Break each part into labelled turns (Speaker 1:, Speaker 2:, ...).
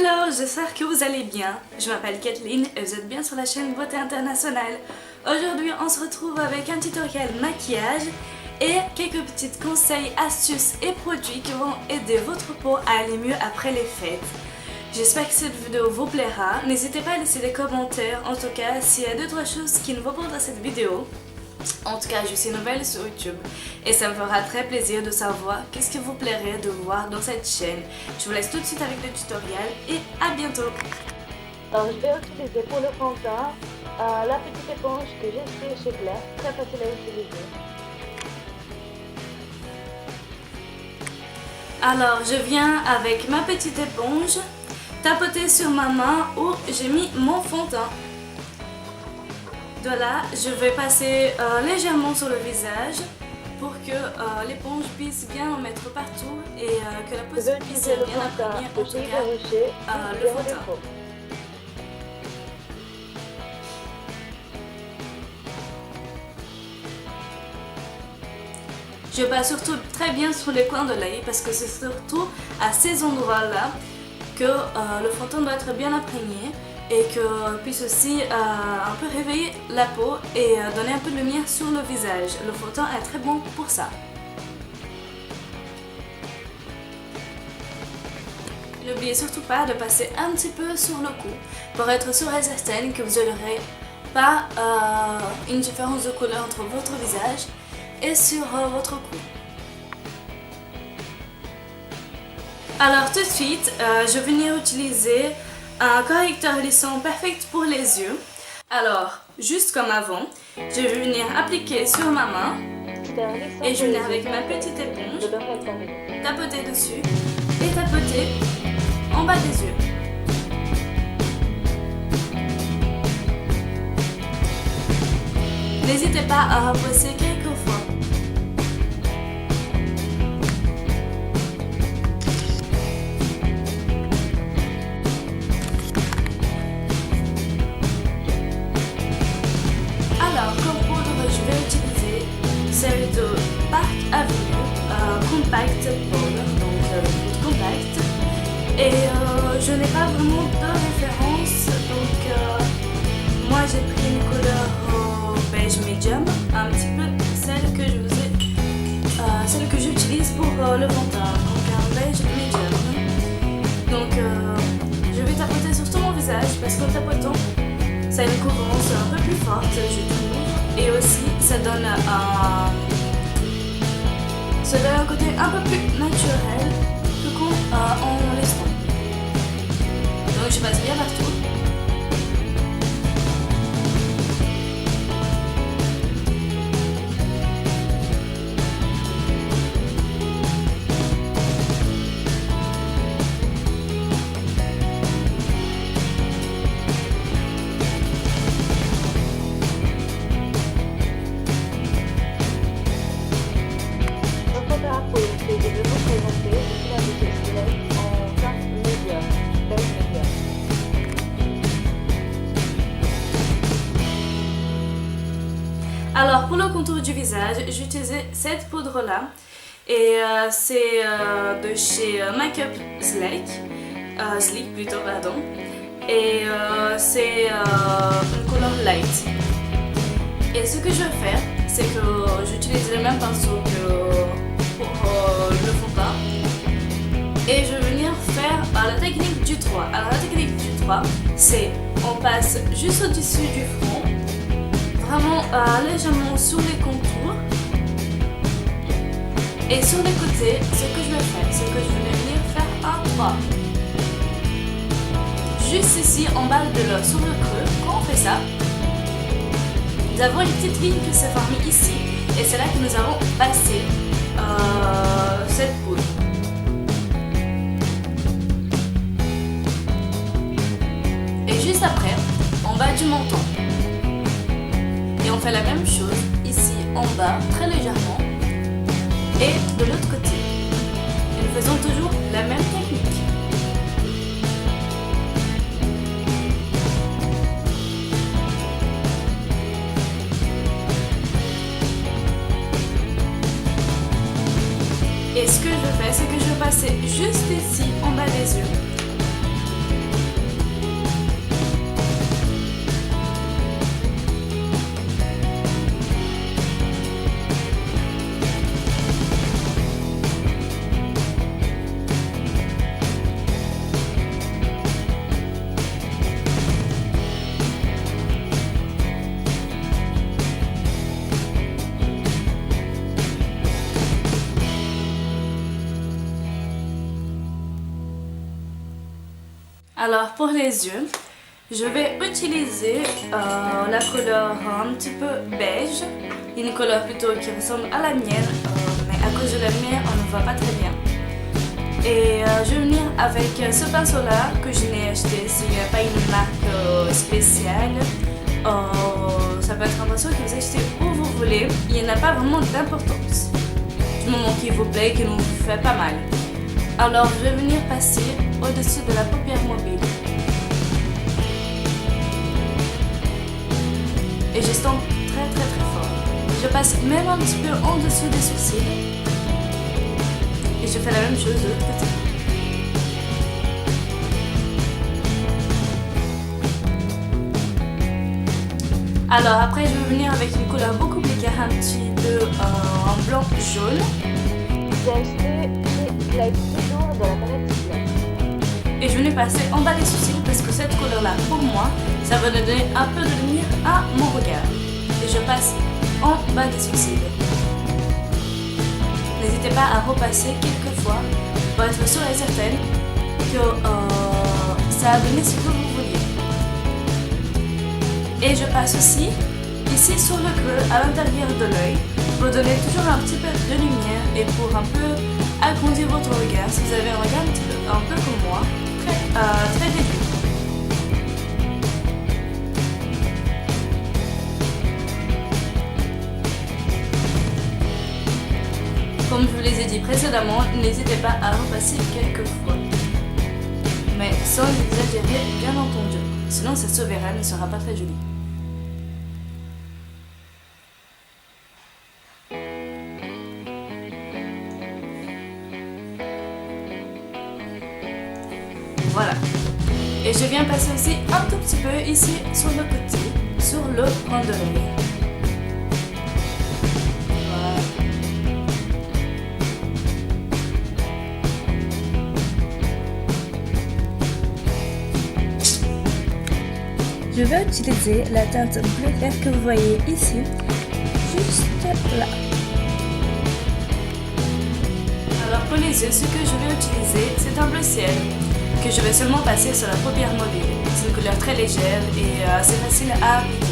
Speaker 1: Hello, j'espère que vous allez bien. Je m'appelle Kathleen et vous êtes bien sur la chaîne Beauté Internationale. Aujourd'hui, on se retrouve avec un tutoriel maquillage et quelques petits conseils, astuces et produits qui vont aider votre peau à aller mieux après les fêtes. J'espère que cette vidéo vous plaira. N'hésitez pas à laisser des commentaires, en tout cas s'il y a 2-3 choses qui ne vont pas dans cette vidéo. En tout cas, je suis nouvelle sur YouTube et ça me fera très plaisir de savoir qu'est-ce que vous plairait de voir dans cette chaîne. Je vous laisse tout de suite avec le tutoriel et à bientôt.
Speaker 2: Alors je vais utiliser pour le fond de teint la petite éponge que j'ai acheté chez Claire, très facile à utiliser.
Speaker 1: Alors je viens avec ma petite éponge tapoter sur ma main où j'ai mis mon fond de teint. De là, je vais passer légèrement sur le visage pour que l'éponge puisse bien en mettre partout et que la peau puisse bien imprégner en tout cas le fond de teint. Je passe surtout très bien sur les coins de l'œil parce que c'est surtout à ces endroits-là que le fond de teint doit être bien imprégné et que puisse aussi un peu réveiller la peau et donner un peu de lumière sur le visage. Le fond de teint est très bon pour ça. N'oubliez surtout pas de passer un petit peu sur le cou pour être sûre et certaine que vous n'aurez pas une différence de couleur entre votre visage et sur votre cou. Alors tout de suite, je vais venir utiliser un correcteur lissant parfait pour les yeux. Alors, juste comme avant, je vais venir appliquer sur ma main et je vais venir avec ma petite éponge, tapoter dessus et tapoter en bas des yeux. N'hésitez pas à repasser quelques fois. Celle de Park Avenue Compact Powder, donc compact. Et je n'ai pas vraiment de référence, donc moi j'ai pris une couleur beige medium, un petit peu celle que j'utilise pour le fond de teint, donc un beige medium. Donc je vais tapoter sur tout mon visage parce qu'en tapotant, ça a une couvrance un peu plus forte, je trouve. Et aussi, ça donne un côté un peu plus naturel que en laissant. Donc je passe bien partout. Alors pour le contour du visage, j'ai utilisé cette poudre là et c'est de chez Makeup Sleek plutôt pardon, et c'est une couleur light. Et ce que je vais faire, c'est que j'utilise le même pinceau que pour le fond de teint et je vais venir faire la technique du 3. Alors la technique du 3, c'est on passe juste au-dessus du front, vraiment légèrement sur les contours et sur les côtés. Ce que je vais faire, c'est que je vais venir faire un 3 juste ici en bas de l'os, sur le creux. Quand on fait ça, nous avons une petite ligne qui s'est formée ici et c'est là que nous avons passé cette poudre. Et juste après, en bas du menton. Et on fait la même chose ici en bas, très légèrement, et de l'autre côté. Et nous faisons toujours la même technique. Et ce que je fais, c'est que je vais passer juste ici en bas des yeux. Alors pour les yeux, je vais utiliser la couleur un petit peu beige, une couleur plutôt qui ressemble à la mienne, mais à cause de la lumière on ne voit pas très bien. Et je vais venir avec ce pinceau là que je n'ai acheté, c'est pas une marque spéciale. Ça peut être un pinceau que vous achetez où vous voulez, il n'y en a pas vraiment d'importance. Du moment qu'il vous plaît, qu'il vous fait pas mal. Alors je vais venir passer au-dessus de la paupière mobile. Et j'estompe très très très fort. Je passe même un petit peu en dessous des sourcils. Et je fais la même chose de l'autre côté. Alors après je vais venir avec une couleur beaucoup plus claire, un petit peu en blanc jaune.
Speaker 2: J'ai acheté chez Light toujours de la palette Light.
Speaker 1: Et je venais passer en bas des sourcils parce que cette couleur là pour moi ça va donner un peu de lumière à mon regard. Et je passe en bas des sourcils. N'hésitez pas à repasser quelques fois pour être sûre et certaine que ça a donné ce que vous vouliez. Et je passe aussi ici sur le creux à l'intérieur de l'œil pour donner toujours un petit peu de lumière et pour un peu agrandir votre regard si vous avez un regard un peu comme moi, très réduit. Comme je vous les ai dit précédemment, n'hésitez pas à repasser quelques fois. Mais sans exagérer, bien entendu. Sinon, ça se verra, ne sera pas très joli. Voilà. Et je viens passer aussi un tout petit peu ici sur le côté, sur le coin de l'œil. Je vais utiliser la teinte bleu clair que vous voyez ici, juste là. Alors pour les yeux, ce que je vais utiliser, c'est un bleu ciel que je vais seulement passer sur la paupière mobile. C'est une couleur très légère et assez facile à appliquer.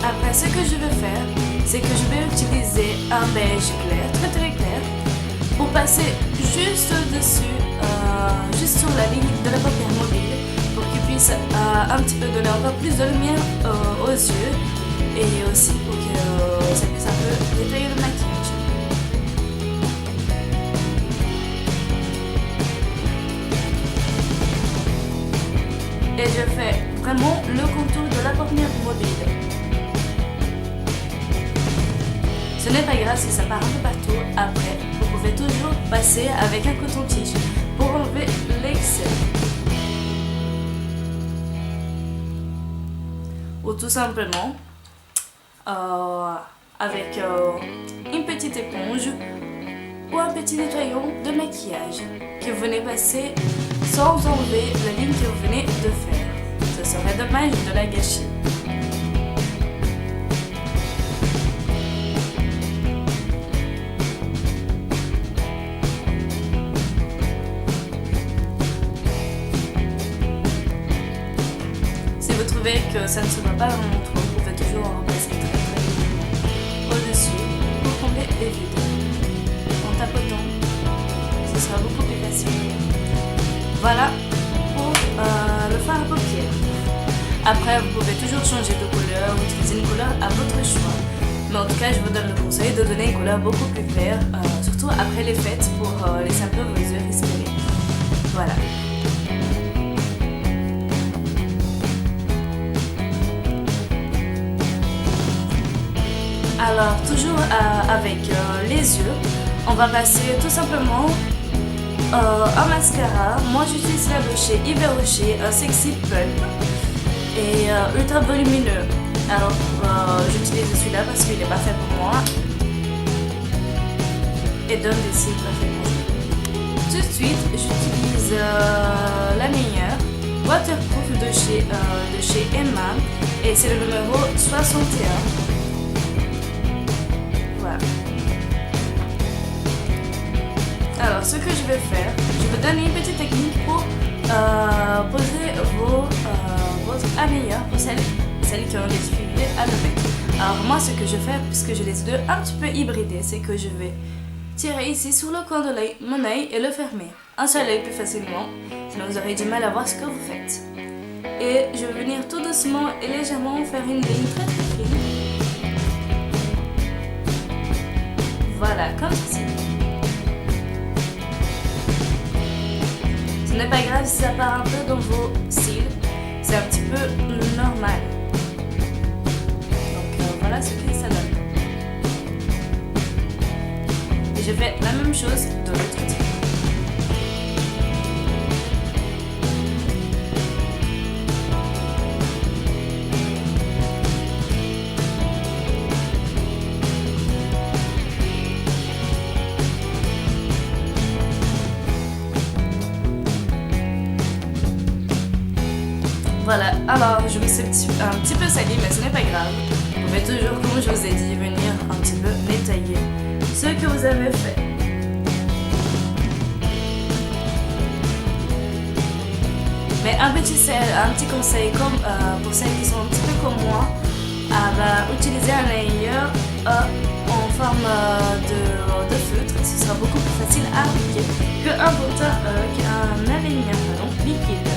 Speaker 1: Après, ce que je vais faire, c'est que je vais utiliser un beige clair, très très clair, pour passer juste au-dessus, juste sur la ligne de la paupière mobile, pour qu'il puisse un petit peu donner encore plus de lumière aux yeux, et aussi pour que ça puisse un peu détailler le maquillage. Et je fais vraiment le contour de la paupière mobile. Ce n'est pas grave si ça part un peu partout, après vous pouvez toujours passer avec un coton-tige pour enlever l'excès. Ou tout simplement avec une petite éponge ou un petit nettoyant de maquillage que vous venez passer sans enlever la ligne que vous venez de faire. Ce serait dommage de la gâcher. Si vous trouvez que ça ne se voit pas vraiment trop, vous pouvez toujours en repasser très légèrement au-dessus pour combler les vides. En tapotant, ce sera beaucoup plus facile. Voilà pour le fard à paupières. Après, vous pouvez toujours changer de couleur ou utiliser une couleur à votre choix. Mais en tout cas, je vous donne le conseil de donner une couleur beaucoup plus claire, surtout après les fêtes pour laisser un peu vos yeux respirer. Voilà. Alors, toujours avec les yeux, on va passer tout simplement un mascara. Moi, j'utilise la de chez Yves Rocher, un Sexy Pulp et ultra volumineux. Alors, j'utilise celui-là parce qu'il n'est pas fait pour moi. et donne des cils parfaits. Tout de suite, j'utilise la meilleure waterproof de chez Emma et c'est le numéro 61. Voilà. Alors, ce que je vais faire, je vais donner une petite technique pour poser votre améliore pour celles qui ont des difficultés à lever. Alors moi, ce que je fais, puisque je les ai deux un petit peu hybridés, c'est que je vais tirer ici sur le coin de l'œil, mon œil, et le fermer. Un seul œil plus facilement, sinon vous aurez du mal à voir ce que vous faites. Et je vais venir tout doucement et légèrement faire une ligne très très fine. Voilà, comme ceci. Ce n'est pas grave si ça part un peu dans vos cils, c'est un petit peu normal. Donc voilà ce que ça donne. Et je fais la même chose de l'autre côté. Voilà, alors je me suis un petit peu salie, mais ce n'est pas grave. Vous pouvez toujours, comme je vous ai dit, venir un petit peu nettoyer ce que vous avez fait. Mais un petit conseil comme pour celles qui sont un petit peu comme moi, utiliser un layer en forme de feutre, ce sera beaucoup plus facile à appliquer qu'un alignement liquide.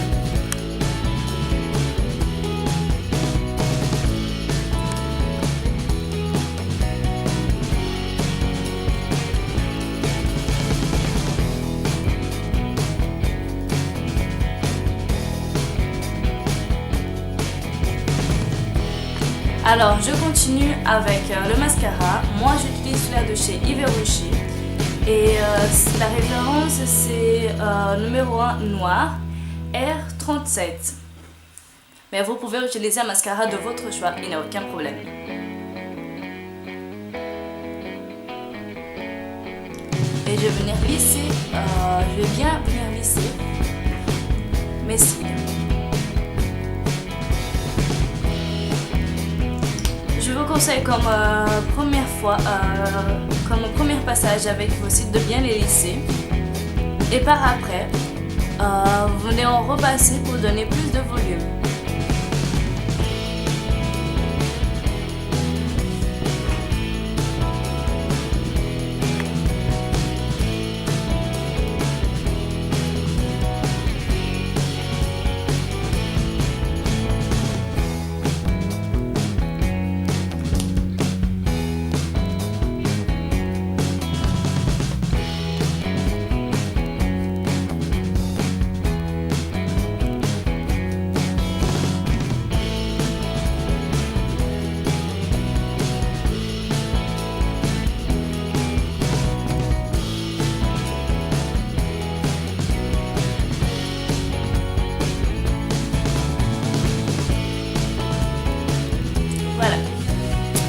Speaker 1: Alors, je continue avec le mascara. Moi, j'utilise celui-là de chez Yves Rocher. Et la référence, c'est numéro 1 noir, R37. Mais vous pouvez utiliser un mascara de votre choix, il n'y a aucun problème. Et je vais venir lisser, je vais bien venir lisser mes cils. Je vous conseille comme premier passage avec vos cils de bien les lisser. Et par après, vous venez en repasser pour donner plus de volume.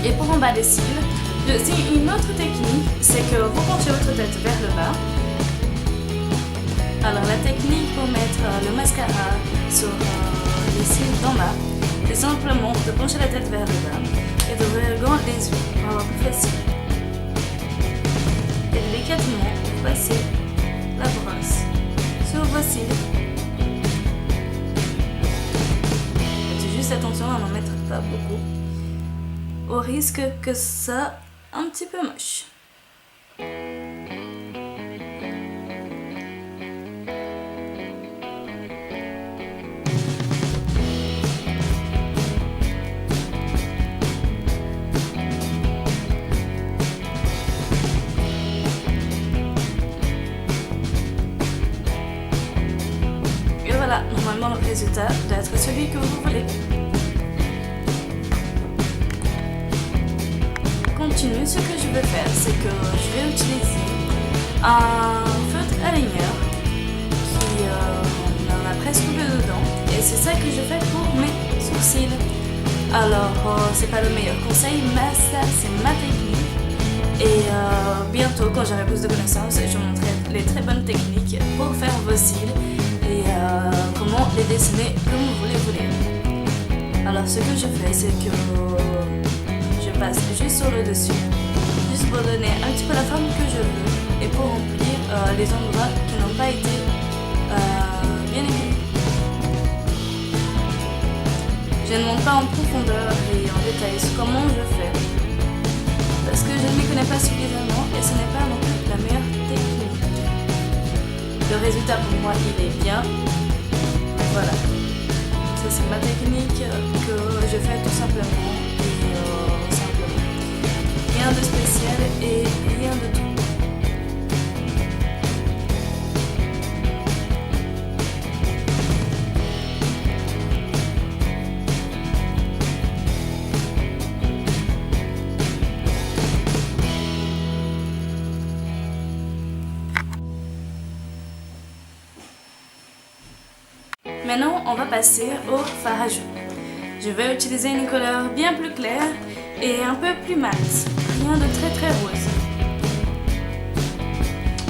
Speaker 1: Et pour en bas des cils, c'est une autre technique, c'est que vous penchez votre tête vers le bas. Alors la technique pour mettre le mascara sur les cils d'en bas, c'est simplement de pencher la tête vers le bas et d'ouvrir grand les yeux pour avoir plus facile. Et délicatement passer la brosse sur vos cils. Faites juste attention à n'en mettre pas beaucoup, au risque que ça un petit peu moche. Et voilà, normalement le résultat doit être celui que vous voulez. Ce que je vais faire, c'est que je vais utiliser un feutre aligneur qui en a presque plus dedans, et c'est ça que je fais pour mes sourcils. Alors c'est pas le meilleur conseil, mais ça c'est ma technique Et bientôt, quand j'aurai plus de connaissances, je vous montrerai les très bonnes techniques pour faire vos cils et comment les dessiner comme vous les voulez. Alors ce que je fais, c'est que je passe juste sur le dessus, juste pour donner un petit peu la forme que je veux et pour remplir les endroits qui n'ont pas été bien aimés. Je ne monte pas en profondeur et en détail sur comment je fais, parce que je ne m'y connais pas suffisamment et ce n'est pas non plus la meilleure technique. Le résultat pour moi, il est bien. Voilà. Ça, c'est ma technique que je fais tout simplement et simplement. Rien de spécial et rien de tout. Maintenant, on va passer au fard à joues. Je vais utiliser une couleur bien plus claire et un peu plus mat, rien de très très rose.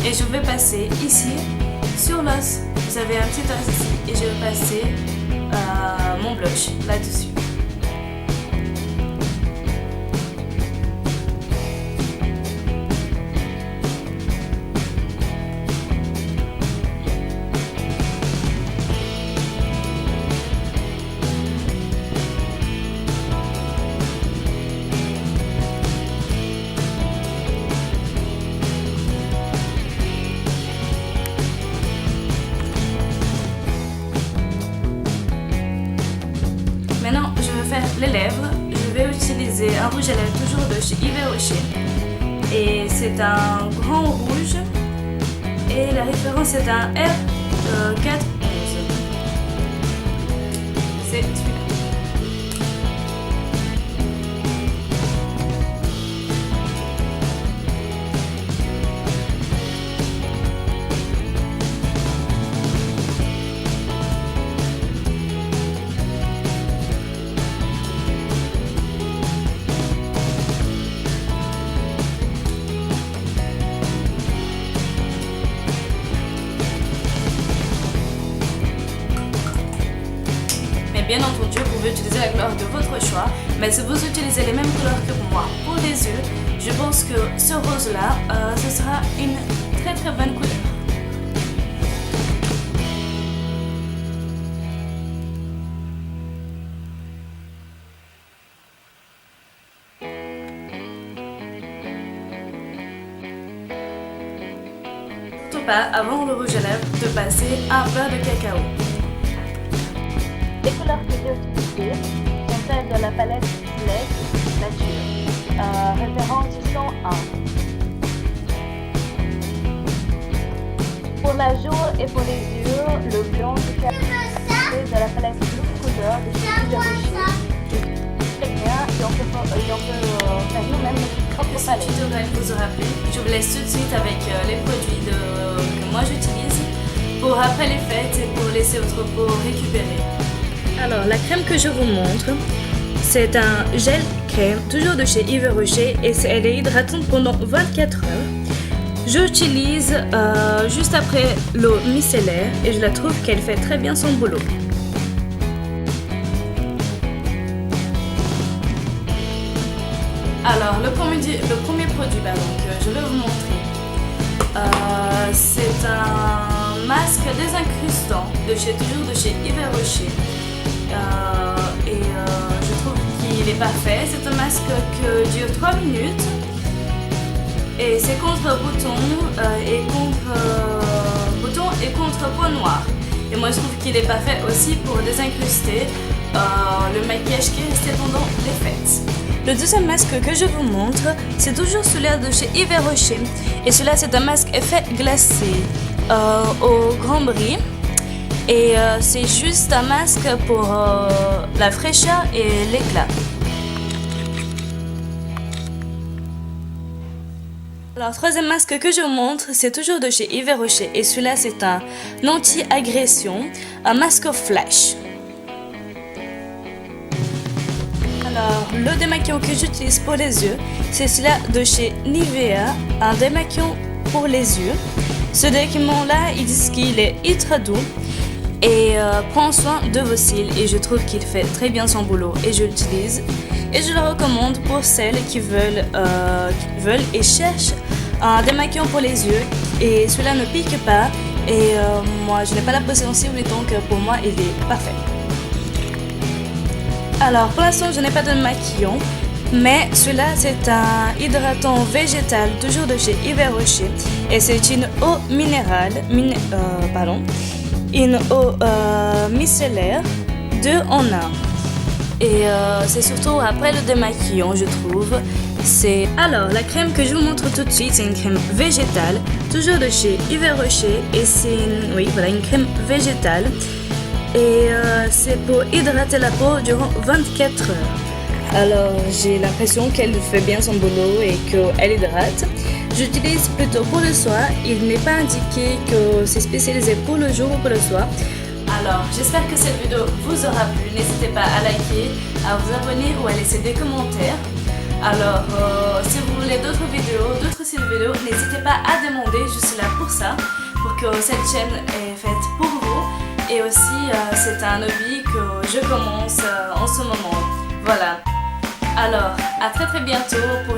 Speaker 1: Et je vais passer ici, sur l'os, vous avez un petit os ici, et je vais passer mon blush là-dessus. Maintenant, je vais faire les lèvres. Je vais utiliser un rouge à lèvres toujours de chez Yves Rocher. Et c'est un grand rouge. Et la référence est un R411. C'est celui-là. Bien entendu, vous pouvez utiliser la couleur de votre choix, mais si vous utilisez les mêmes couleurs que moi pour les yeux, je pense que ce rose-là, ce sera une très très bonne couleur. Surtout pas, avant le rouge à lèvres, de passer un beurre de cacao.
Speaker 2: Les couleurs que j'ai utilisées sont celles de la palette Select Nature, référence 101. Pour la joue et pour les yeux, le blanc du café de la palette Blue Color de chez Yves Rocher. Très bien, et on peut faire nous-mêmes notre propre palette.
Speaker 1: Si vous aura plu, je vous laisse tout de suite avec les produits que moi j'utilise pour après les fêtes et pour laisser votre peau récupérer. Alors, la crème que je vous montre, c'est un gel crème, toujours de chez Yves Rocher, et elle est hydratante pendant 24 heures. J'utilise juste après l'eau micellaire et je la trouve qu'elle fait très bien son boulot. Alors, le premier produit que je vais vous montrer, c'est un masque désincrustant toujours de chez Yves Rocher. Je trouve qu'il est parfait. C'est un masque qui dure 3 minutes et c'est contre boutons et contre points noirs. Et moi je trouve qu'il est parfait aussi pour désincruster le maquillage qui est resté pendant les fêtes. Le deuxième masque que je vous montre, c'est toujours celui-là de chez Yves Rocher. Et celui-là c'est un masque effet glacé au grand brie. Et c'est juste un masque pour la fraîcheur et l'éclat. Alors, troisième masque que je vous montre, c'est toujours de chez Yves Rocher. Et celui-là, c'est un anti-agression, un masque flash. Alors, le démaquillant que j'utilise pour les yeux, c'est celui-là de chez Nivea, un démaquillant pour les yeux. Ce démaquillant-là, ils disent qu'il est ultra doux et prend soin de vos cils et je trouve qu'il fait très bien son boulot et je l'utilise. Et je le recommande pour celles qui veulent et cherchent un démaquillant pour les yeux et celui-là ne pique pas et moi je n'ai pas la peau sensible donc pour moi il est parfait. Alors pour l'instant je n'ai pas de démaquillant mais celui-là c'est un hydratant végétal toujours de chez Yves Rocher et c'est une eau minérale, une eau micellaire 2 en 1. Et c'est surtout après le démaquillant, je trouve. Alors, la crème que je vous montre tout de suite, c'est une crème végétale, toujours de chez Yves Rocher. Et c'est une crème végétale. Et c'est pour hydrater la peau durant 24 heures. Alors, j'ai l'impression qu'elle fait bien son boulot et qu'elle hydrate. J'utilise plutôt pour le soir. Il n'est pas indiqué que c'est spécialisé pour le jour ou pour le soir. Alors, j'espère que cette vidéo vous aura plu. N'hésitez pas à liker, à vous abonner ou à laisser des commentaires. Alors, si vous voulez d'autres vidéos, d'autres styles vidéo, n'hésitez pas à demander. Je suis là pour ça, pour que cette chaîne est faite pour vous. Et aussi, c'est un hobby que je commence en ce moment. Voilà. Alors, à très bientôt pour